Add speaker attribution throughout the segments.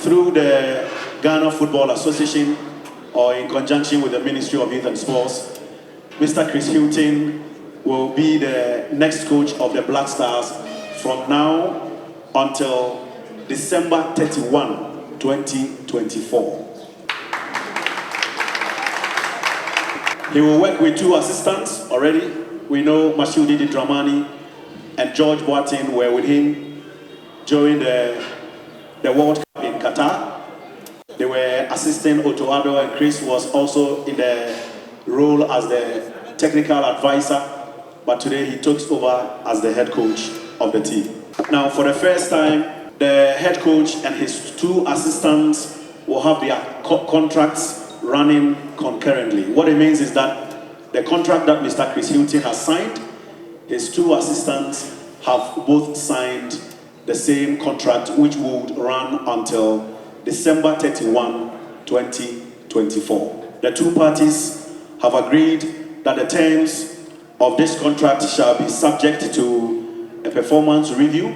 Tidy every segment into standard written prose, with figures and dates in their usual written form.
Speaker 1: through the Ghana Football Association or in conjunction with the Ministry of Youth and Sports, Mr. Chris Hughton will be the next coach of the Black Stars from now until December 31, 2024. He will work with 2 assistants already. We know Masudi Dramani and George Boateng were with him during the World Cup in Qatar. They were assisting Otoado, and Chris was also in the role as the technical advisor, but today he takes over as the head coach of the team. Now, for the first time, the head coach and his 2 assistants will have their contracts running concurrently. What it means is that the contract that Mr. Chris Hughton has signed, his 2 assistants have both signed the same contract, which would run until December 31, 2024. The 2 parties have agreed that the terms of this contract shall be subject to a performance review.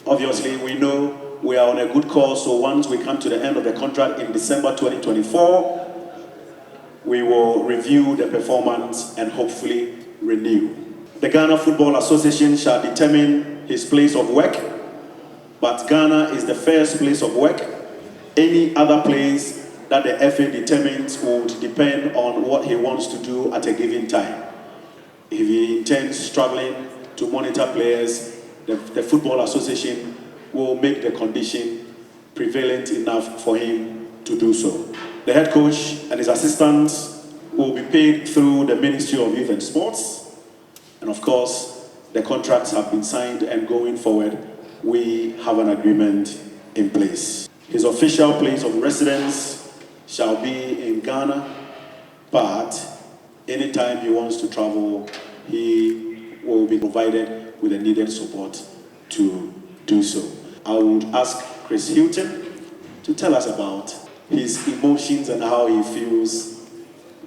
Speaker 1: Obviously, we know we are on a good course, so once we come to the end of the contract in December 2024, we will review the performance and hopefully renew. The Ghana Football Association shall determine his place of work, but Ghana is the first place of work. Any other place that the FA determines would depend on what he wants to do at a given time. If he intends traveling to monitor players, the Football Association will make the condition prevalent enough for him to do so. The head coach and his assistants will be paid through the Ministry of Youth and Sports. And of course, the contracts have been signed, and going forward, we have an agreement in place. His official place of residence shall be in Ghana, but anytime he wants to travel, he will be provided with the needed support to do so. I would ask Chris Hughton to tell us about his emotions and how he feels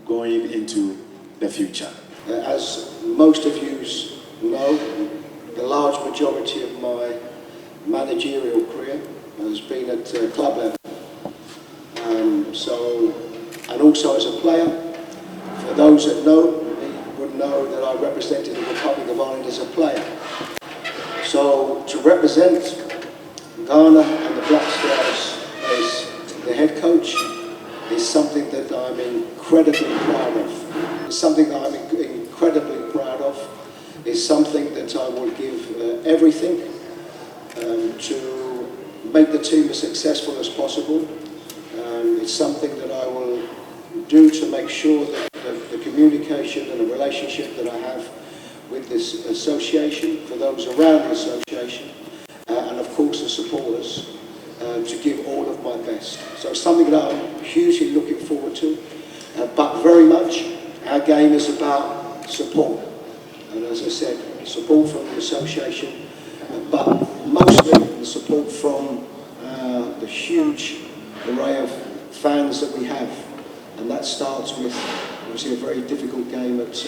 Speaker 1: going into the future.
Speaker 2: As most of you know, the large majority of my managerial career has been at club level. And also as a player, for those that know me would know that I represented the Republic of Ireland as a player. So to represent Ghana and the Black Stars as the head coach is something that I'm incredibly proud of. It's something that I'm incredibly proud of. It's something that I will give everything to make the team as successful as possible. It's something that I will do to make sure that the communication and the relationship that I have with this association, for those around the association, and of course the supporters, to give all of my best. So it's something that I'm hugely looking forward to, but very much our game is about support. And as I said, support from the association, but mostly the support from the huge array of fans that we have. And that starts with obviously a very difficult game at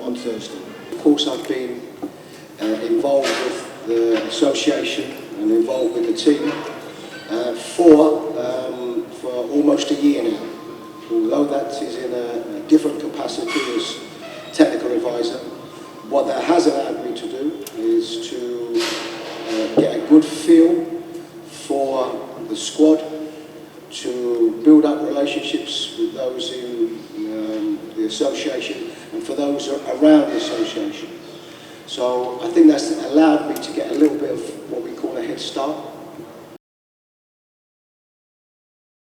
Speaker 2: on Thursday. Of course, I've been involved with the association and involved with the team for almost a year now. Although that is in a different capacity as technical advisor, what that has allowed me to do is to get a good feel for the squad, to build up relationships with those in the association and for those around the association. So I think that's allowed me to get a little bit of what we call a head start.